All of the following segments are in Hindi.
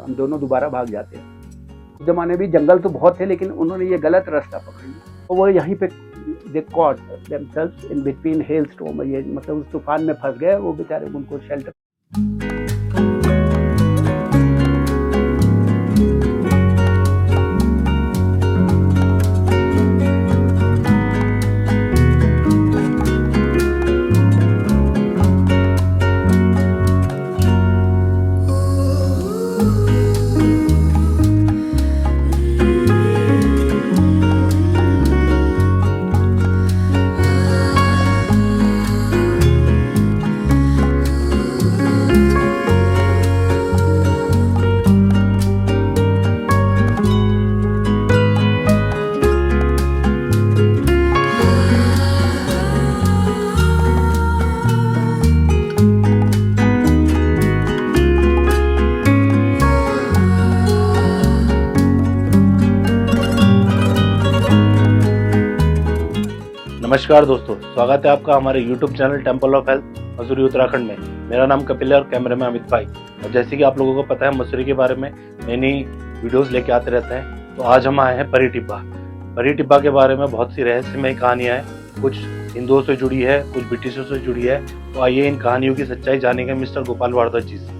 हम दोनों दोबारा भाग जाते हैं। उस जमाने में जंगल तो बहुत थे, लेकिन उन्होंने ये गलत रास्ता पकड़ लिया, तो वो यहीं पे they caught themselves in between hello storm, ये मतलब उस तूफान में फंस गए, वो बेचारे उनको शेल्टर। नमस्कार दोस्तों, स्वागत है आपका हमारे YouTube channel temple of health Mussoorie Uttarakhand में। मेरा नाम कपिल है और कैमरे में अमित भाई। और जैसे कि आप लोगों को पता है, मसूरी के बारे में नई नई वीडियोस लेके आते रहते हैं। तो आज हम आए हैं परी टिब्बा। परी टिब्बा के बारे में बहुत सी रहस्यमय कहानियाँ हैं, कुछ हिंदुओं से जुड़ी है, कुछ ब्रिटिशों से जुड़ी है। तो आइए इन कहानियों की सच्चाई जानेंगे मिस्टर गोपाल भारद्वाज जी से।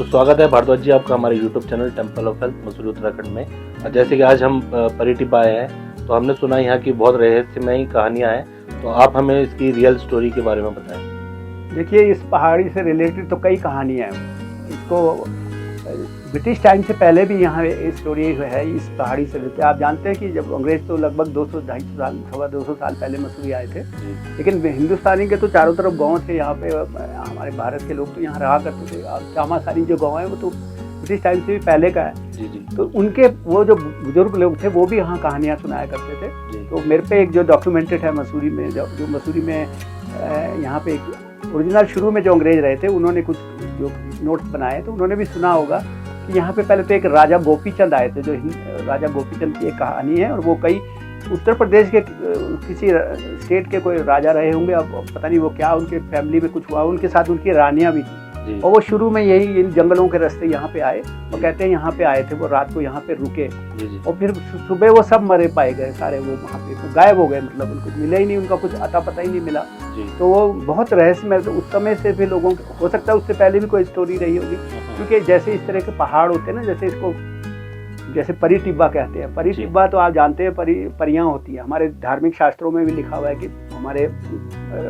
स्वागत है भारद्वाज जी आपका हमारे YouTube channel temple of health Mussoorie Uttarakhand में। और जैसे कि आज हम परी टिब्बा आए हैं, तो हमने सुना यहाँ की बहुत रहस्यमय कहानियाँ हैं। तो आप हमें इसकी रियल स्टोरी के बारे में बताएं। देखिए, इस पहाड़ी से रिलेटेड तो कई कहानियाँ हैं। इसको ब्रिटिश टाइम से पहले भी यहाँ स्टोरी है इस पहाड़ी से लेकर। आप जानते हैं कि जब अंग्रेज तो लगभग 200-250 साल, 250 साल पहले मसूरी आए थे, लेकिन हिंदुस्तानी के तो चारों तरफ गांव थे। यहाँ पे हमारे भारत के लोग तो यहाँ रहा करते थे। और चामासारी जो गांव है वो तो ब्रिटिश टाइम से भी पहले का है। तो उनके वो जो बुजुर्ग लोग थे वो भी यहाँ कहानियाँ सुनाया करते थे। तो मेरे पे एक जो डॉक्यूमेंटेड है मसूरी में, जो मसूरी में यहाँ पे एक ओरिजिनल शुरू में जो अंग्रेज रहे थे, उन्होंने कुछ जो नोट्स बनाए, तो उन्होंने भी सुना होगा कि यहाँ पे पहले तो एक राजा गोपीचंद आए थे। जो राजा गोपीचंद की एक कहानी है, और वो कई उत्तर प्रदेश के किसी स्टेट के कोई राजा रहे होंगे। अब पता नहीं वो क्या, उनके फैमिली में कुछ हुआ, उनके साथ उनकी रानियाँ भी थी। और वो शुरू में यही इन जंगलों के रास्ते यहाँ पे आए, और कहते हैं यहाँ पे आए थे, वो रात को यहाँ पे रुके, और फिर सुबह वो सब मरे पाए गए सारे। वो वहाँ पे गायब हो गए, मतलब उनको मिले ही नहीं, उनका कुछ अता पता ही नहीं मिला। तो वो बहुत रहस्यमय। उस समय से भी लोगों को, हो सकता है उससे पहले भी कोई स्टोरी रही होगी, क्योंकि जैसे इस तरह के पहाड़ होते हैं ना, जैसे इसको जैसे परी टिब्बा कहते हैं। परी टिब्बा तो आप जानते हैं परियां होती हैं। हमारे धार्मिक शास्त्रों में भी लिखा हुआ है, कि हमारे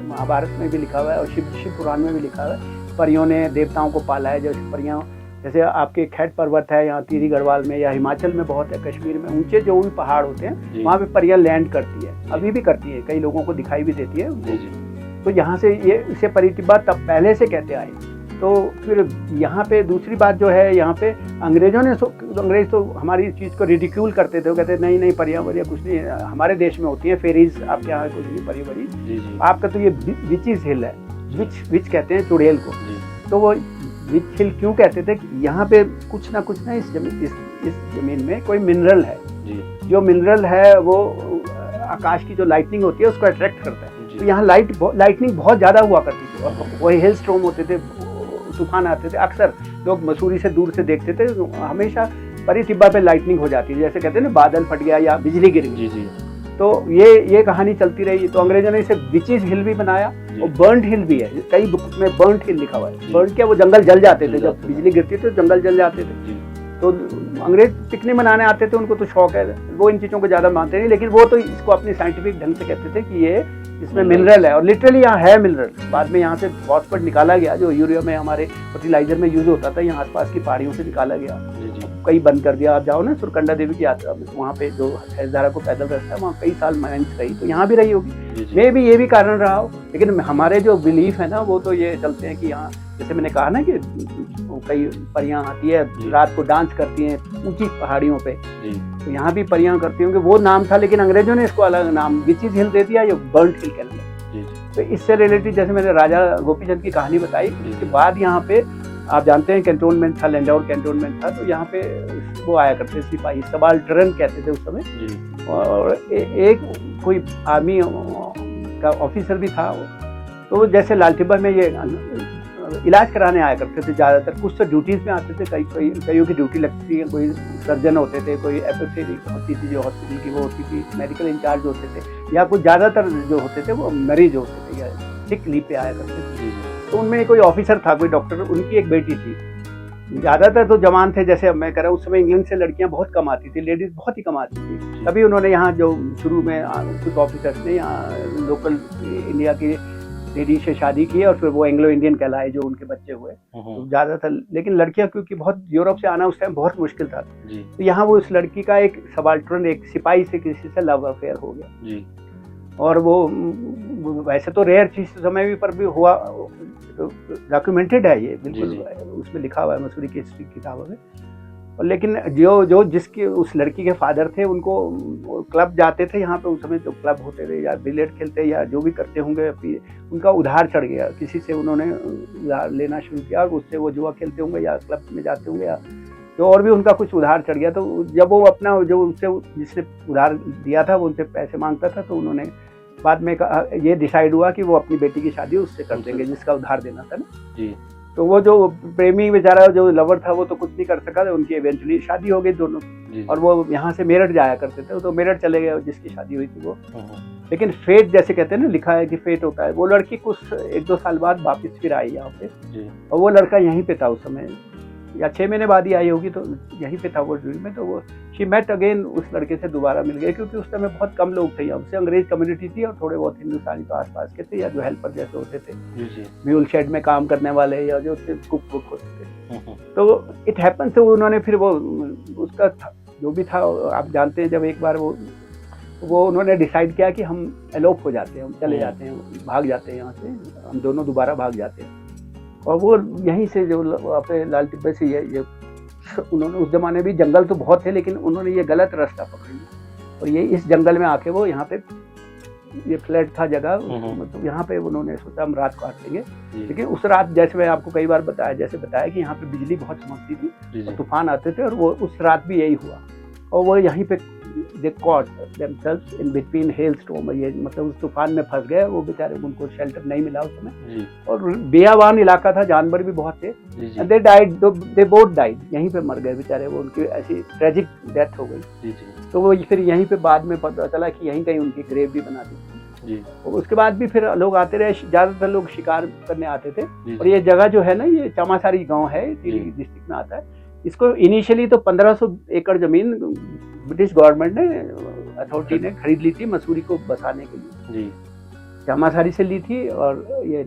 महाभारत में भी लिखा हुआ है, और शिव पुराण में भी लिखा हुआ है, परियों ने देवताओं को पाला है। जैसे परियां, जैसे आपके खैट पर्वत है यहाँ टिहरी गढ़वाल में, या हिमाचल में बहुत है, कश्मीर में ऊंचे जो भी पहाड़ होते हैं वहाँ पे परियां लैंड करती है, अभी भी करती है, कई लोगों को दिखाई भी देती है। तो यहाँ से ये इसे परी टिब्बा तब पहले से कहते आए। तो फिर यहाँ पे दूसरी बात जो है, यहाँ पे अंग्रेज तो हमारी चीज़ को रिडिक्यूल करते थे। वो कहते नहीं नहीं, परियां वरियां कुछ नहीं हमारे देश में होती हैं, फेरीज आपके यहाँ कुछ नहीं, परी बड़ी आपका तो ये विचेस हिल है, विच कहते हैं चुड़ैल को। तो वो विच हिल क्यों कहते थे? यहाँ पे कुछ ना इस जमीन में कोई मिनरल है, जो मिनरल है वो आकाश की जो लाइटनिंग होती है उसको अट्रैक्ट करता है। तो यहाँ लाइटनिंग बहुत ज़्यादा हुआ करती थी, और वही हिल स्टॉर्म होते थे, तूफान आते थे। अक्सर लोग मसूरी से दूर से देखते थे, हमेशा परी टिब्बा पे लाइटनिंग हो जाती है, जैसे कहते हैं ना बादल फट गया या बिजली गिर गई। तो ये कहानी चलती रही। तो अंग्रेजों ने इसे विचेस हिल भी बनाया और बर्न्ड हिल भी है, कई बुक में बर्न्ड हिल लिखा हुआ है। बर्न्ड क्या, वो जंगल जल जाते थे, जब बिजली गिरती थी तो जंगल जल जाते थे। तो अंग्रेज पिकनिक मनाने आते थे, उनको तो शौक है, वो इन चीज़ों को ज़्यादा मानते नहीं, लेकिन वो तो इसको अपनी साइंटिफिक ढंग से कहते थे कि ये इसमें मिनरल है, और लिटरली यहाँ है मिनरल। बाद में यहाँ से फॉस्फेट निकाला गया, जो यूरिया में हमारे फर्टिलाइजर में यूज होता था, यहाँ आसपास की पहाड़ियों से निकाला गया, कई बंद कर दिया। आप जाओ ना सुरकंडा देवी की यात्रा में, वहाँ पे जो हैसधारा को पैदल रास्ता है, वहाँ कई साल माइंस रही, तो यहाँ भी रही होगी, मे भी ये भी कारण रहा हो। लेकिन हमारे जो बिलीफ है ना, वो तो ये चलते हैं कि यहाँ, जैसे मैंने कहा ना कि कई परियां आती है, रात को डांस करती हैं ऊंची पहाड़ियों पे, तो यहाँ भी परियां करती होंगी। वो नाम था, लेकिन अंग्रेजों ने इसको अलग नाम विचेस हिल दे दिया, या बर्न्ड हिल कह दिया। तो इससे रिलेटेड जैसे मैंने राजा गोपीचंद की कहानी बताई, उसके बाद यहाँ पे आप जानते हैं कैंटोनमेंट था, लैंडौर कैंटोनमेंट था, तो यहाँ पे वो आया करते सिपाही, सबाल्टर्न कहते थे उस समय। और एक कोई आर्मी का ऑफिसर भी था, तो जैसे लाल टिब्बा में ये इलाज कराने आया करते थे ज़्यादातर। कुछ तो ड्यूटीज़ में आते थे, कईयों की ड्यूटी लगती थी, कोई सर्जन होते थे, कोई एफएसएडी होती थी जो हॉस्पिटल की वो होती थी, मेडिकल इंचार्ज होते थे, या कुछ ज़्यादातर जो होते थे वो मरीज होते थे या सिक लीव पे आया करते थे। तो उनमें कोई ऑफिसर था, कोई डॉक्टर, उनकी एक बेटी थी। ज़्यादातर तो जवान थे, जैसे मैं कह रहा हूँ, उस समय इंग्लैंड से लड़कियाँ बहुत कम आती थी, लेडीज़ बहुत ही कम आती थी। तभी उन्होंने यहाँ जो शुरू में कुछ ऑफिसर्स ने यहाँ लोकल इंडिया की लेडी से शादी की, और फिर वो एंग्लो इंडियन कहलाए, जो उनके बच्चे हुए तो ज़्यादातर। लेकिन लड़कियां क्योंकि बहुत यूरोप से आना उस टाइम बहुत मुश्किल था, तो यहाँ वो उस लड़की का एक सबाल्टर्न, एक सिपाही से किसी से लव अफेयर हो गया। और वो वैसे तो रेयर चीज समय भी पर भी हुआ, तो डॉक्यूमेंटेड है ये बिल्कुल, उसमें लिखा हुआ है मसूरी की हिस्ट्री किताबों में। और लेकिन जो जिसके उस लड़की के फादर थे, उनको क्लब जाते थे यहाँ पे, उस समय जो क्लब होते थे या बिलियर्ड खेलते या जो भी करते होंगे, उनका उधार चढ़ गया, किसी से उन्होंने उधार लेना शुरू किया, और उससे वो जुआ खेलते होंगे या क्लब में जाते होंगे, या जो और भी उनका कुछ उधार चढ़ गया। तो जब वो अपना जो उससे जिसने उधार दिया था वो उनसे पैसे मांगता था, तो उन्होंने बाद में ये डिसाइड हुआ कि वो अपनी बेटी की शादी उससे कर देंगे जिसका उधार देना था ना। तो वो जो प्रेमी बेचारा जो लवर था वो तो कुछ नहीं कर सका, उनकी इवेंचुअली शादी हो गई दोनों। और वो यहाँ से मेरठ जाया करते थे, तो मेरठ चले गए जिसकी शादी हुई थी वो। लेकिन फेट जैसे कहते हैं ना, लिखा है कि फेट होता है, वो लड़की कुछ 1-2 साल बाद वापस फिर आई यहाँ पे, और वो लड़का यहीं पे था उस समय, या 6 महीने बाद ही आई होगी, तो यहीं पे था वो ड्रीम में। तो वो शी मेट अगेन, उस लड़के से दोबारा मिल गए, क्योंकि उस समय बहुत कम लोग थे यहाँ से, अंग्रेज कम्युनिटी थी, और थोड़े बहुत हिंदुस्तानी तो आसपास के थे, या जो हेल्पर जैसे होते थे, म्यूल शेड में काम करने वाले, या जो कुक वुक होते थे। तो इट हैपन, तो उन्होंने फिर वो उसका जो भी था, आप जानते हैं, जब एक बार वो उन्होंने डिसाइड किया कि हम एलोप हो जाते हैं, हम चले जाते हैं, भाग जाते हैं यहाँ से, हम दोनों दोबारा भाग जाते हैं। और वो यहीं से जो अपने लाल टिब्बे से ये उन्होंने, उस जमाने भी जंगल तो बहुत थे, लेकिन उन्होंने ये गलत रास्ता पकड़ लिया, और ये इस जंगल में आके वो यहाँ पे, ये फ्लैट था जगह, मतलब यहाँ पे उन्होंने सोचा हम रात काटेंगे। लेकिन उस रात, जैसे मैं आपको कई बार बताया कि यहाँ पे बिजली बहुत चमकती थी, और तूफान आते थे, और वो उस रात भी यही हुआ। और वो यहीं पे they caught themselves in between hailstorm, ये मतलब उस तूफान में फंस गए वो बेचारे, उनको शेल्टर नहीं मिला उस समय, और बेयावान इलाका था, जानवर भी बहुत थे, they died, they both died, यहीं पे मर गए बेचारे वो, उनकी ऐसी ट्रेजिक डेथ हो गई। तो वो फिर यहीं पे बाद में पता चला कि यहीं कहीं उनकी ग्रेव भी बना दी। और उसके बाद भी फिर लोग आते रहे, ज्यादातर लोग शिकार करने आते थे। और ये जगह जो है ना, ये चामासारी गाँव है, टिहरी डिस्ट्रिक्ट में आता है। इसको इनिशियली तो 1500 एकड़ जमीन ब्रिटिश गवर्नमेंट ने, अथॉरिटी ने खरीद ली थी मसूरी को बसाने के लिए, चामासारी से ली थी, और ये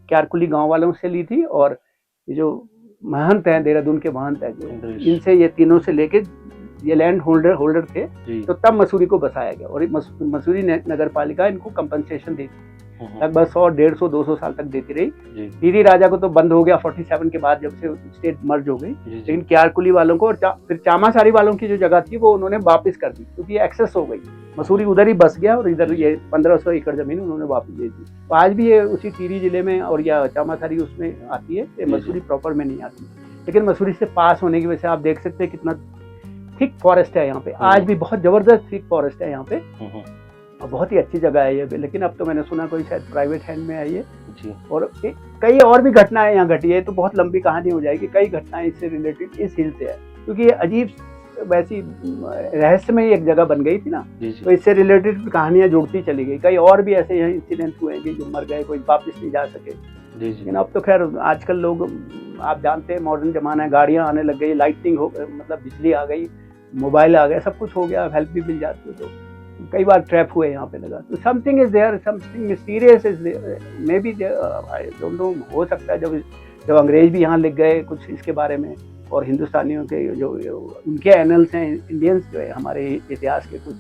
क्यारकुली गांव वालों से ली थी, और ये जो महंत हैं, देहरादून के महंत हैं, इनसे, ये तीनों से लेके ये लैंड होल्डर थे, तो तब मसूरी को बसाया गया। और मसूरी नगर पालिका इनको कंपनसेशन दी थी। लगभग 100, 150, 200 साल तक देती रही। जी टीरी राजा को तो बंद हो गया 47 के बाद, जब से स्टेट मर्ज हो गई। जी लेकिन क्यारकुली वालों को और फिर चामासारी वालों की जो जगह थी वो उन्होंने वापस कर दी, क्योंकि एक्सेस हो गई। मसूरी उधर ही बस गया और इधर ये 1500 एकड़ जमीन उन्होंने वापस दे दी। तो आज भी ये उसी टिहरी जिले में और या चामासारी उसमें आती है, ये मसूरी प्रॉपर में नहीं आती। लेकिन मसूरी से पास होने की वजह से आप देख सकते हैं कितना थिक फॉरेस्ट है यहाँ पे। आज भी बहुत जबरदस्त थिक फॉरेस्ट है यहाँ पे और बहुत ही अच्छी जगह है ये। लेकिन अब तो मैंने सुना कोई शायद प्राइवेट हैंड में है ये जी। और कई और भी घटनाएं यहाँ घटी है, तो बहुत लंबी कहानी हो जाएगी। कई घटनाएं इससे रिलेटेड इस हिल से है, क्योंकि ये अजीब वैसी रहस्यमय एक जगह बन गई थी ना, तो इससे रिलेटेड कहानियां जुड़ती चली गई। कई और भी ऐसे यहाँ इंसिडेंट हुए हैं कि जो मर गए, कोई वापस नहीं जा सके। लेकिन अब तो खैर आजकल लोग, आप जानते हैं मॉडर्न जमाना है, गाड़ियां आने लग गई, लाइटिंग हो, मतलब बिजली आ गई, मोबाइल आ गया, सब कुछ हो गया, हेल्प भी मिल जाती है। तो कई बार ट्रैप हुए यहाँ पे लगा। तो something is there, something mysterious is there, maybe I don't know. हो सकता है जब अंग्रेज भी यहाँ लिख गए कुछ इसके बारे में, और हिंदुस्तानियों के जो उनके एनल्स हैं, इंडियंस जो है हमारे इतिहास के कुछ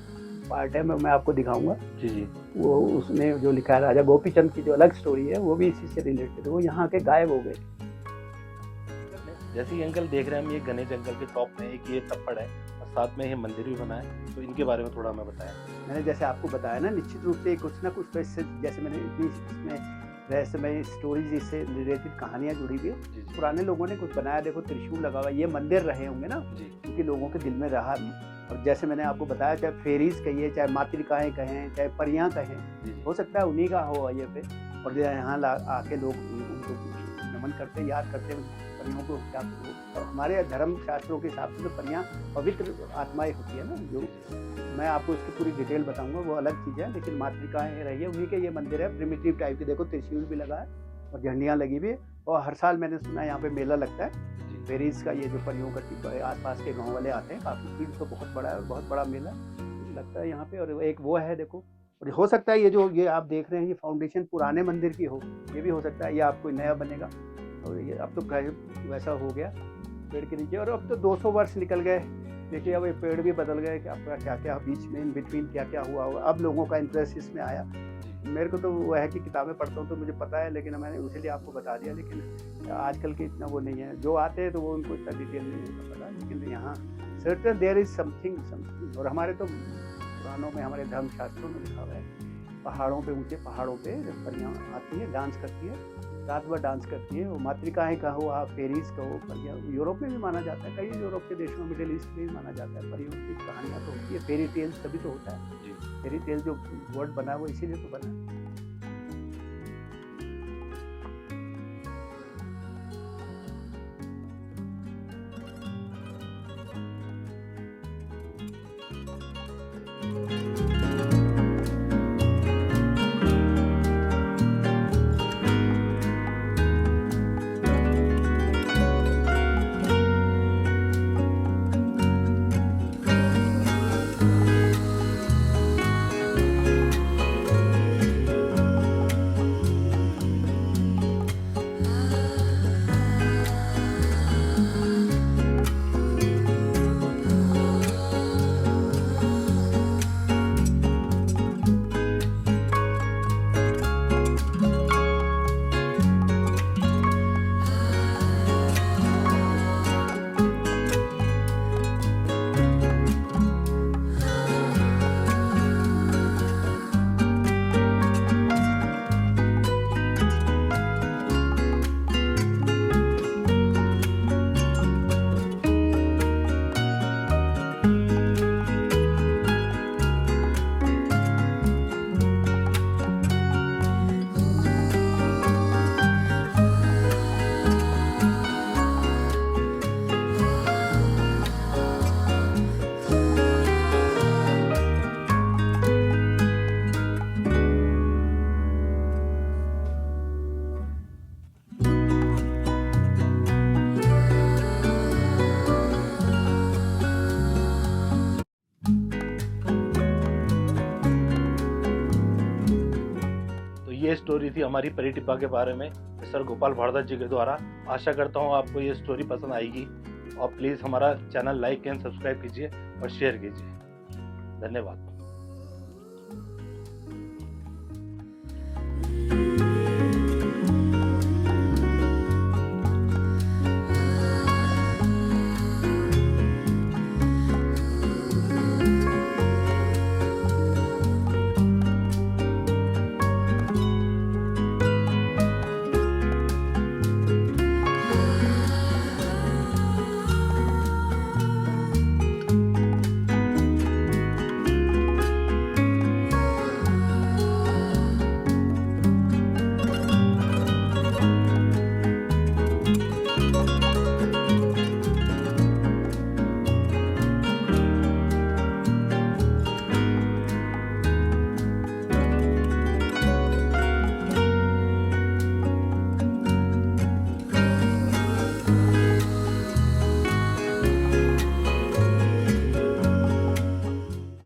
पार्ट है, मैं आपको दिखाऊंगा जी। वो उसमें जो लिखा है राजा गोपीचंद की जो अलग स्टोरी है, वो भी इसी से रिलेटेड है। वो यहाँ के गायब हो गए। जैसे ये अंकल देख रहे हैं हम, ये घने जंगल के टॉप में एक ये तप्पड़ है और साथ में ये मंदिर भी बना है, तो इनके बारे में थोड़ा हमें बताया। मैंने जैसे आपको बताया ना, निश्चित रूप से कुछ ना कुछ तो इससे, जैसे मैंने इतनी इसमें रहस्यमय स्टोरीज, इससे रिलेटेड कहानियां जुड़ी हुई है। पुराने लोगों ने कुछ बनाया, देखो त्रिशूल लगा हुआ, ये मंदिर रहे होंगे ना, क्योंकि लोगों के दिल में रहा भी। और जैसे मैंने आपको बताया, चाहे फेरीज कहिए, चाहे मातृकाएं कहें, चाहे परियां कहें, हो सकता है उन्हीं का हो ये पे। और यहाँ आके लोग उनको नमन करते, याद करते हैं परियों को। क्या तो हमारे धर्म शास्त्रों के हिसाब से तो परियां पवित्र आत्माएं होती है ना, जो मैं आपको इसकी पूरी डिटेल बताऊंगा, वो अलग चीज़ है। लेकिन मातृकाएं रही है, उन्हीं के ये मंदिर है, प्रिमिटिव टाइप के। देखो त्रिशूल भी लगा है और झंडियाँ लगी भी है। और हर साल मैंने सुना यहाँ पे मेला लगता है फेरीज का, ये जो परियों का टिप्पा है, आसपास के गाँव वाले आते हैं, काफ़ी भीड़ तो बहुत बड़ा है, बहुत बड़ा मेला लगता है यहाँ पे। और एक वो है देखो, और हो सकता है ये आप देख रहे हैं, ये फाउंडेशन पुराने मंदिर की हो, ये भी हो सकता है, ये आपको नया बनेगा। और ये अब तो वैसा हो गया पेड़ के नीचे। और अब तो 200 वर्ष निकल गए, देखिए अब ये पेड़ भी बदल गए कि आपका क्या क्या बीच में इन बिटवीन क्या क्या हुआ होगा। अब लोगों का इंटरेस्ट इसमें आया। मेरे को तो वो है कि किताबें पढ़ता हूँ तो मुझे पता है, लेकिन मैंने उसीलिए आपको बता दिया। लेकिन आजकल के इतना वो नहीं है, जो आते हैं तो वो उनको इतना डिटेल नहीं पता। लेकिन यहाँ सर्टन देयर इज समथिंग। और हमारे तो पुराणों में, हमारे धर्म शास्त्रों में लिखा हुआ है, पहाड़ों पे, ऊंचे पहाड़ों पे जब परियां आती है, डांस करती है, रात भर डांस करती है। वो मातृकाएं कहो, आप फेरीज कहो, परियां यूरोप में भी माना जाता है, कई यूरोप के देशों में, मिडिल ईस्ट में भी माना जाता है। परियों की कहानियाँ तो होती है, फेरी टेल्स तभी तो होता है। फेरी टेल जो वर्ड बना है वो इसीलिए तो बना है। ये स्टोरी थी हमारी परी टिब्बा के बारे में सर गोपाल भारद्वाज जी के द्वारा। आशा करता हूँ आपको ये स्टोरी पसंद आएगी और प्लीज़ हमारा चैनल लाइक एंड सब्सक्राइब कीजिए और शेयर कीजिए। धन्यवाद।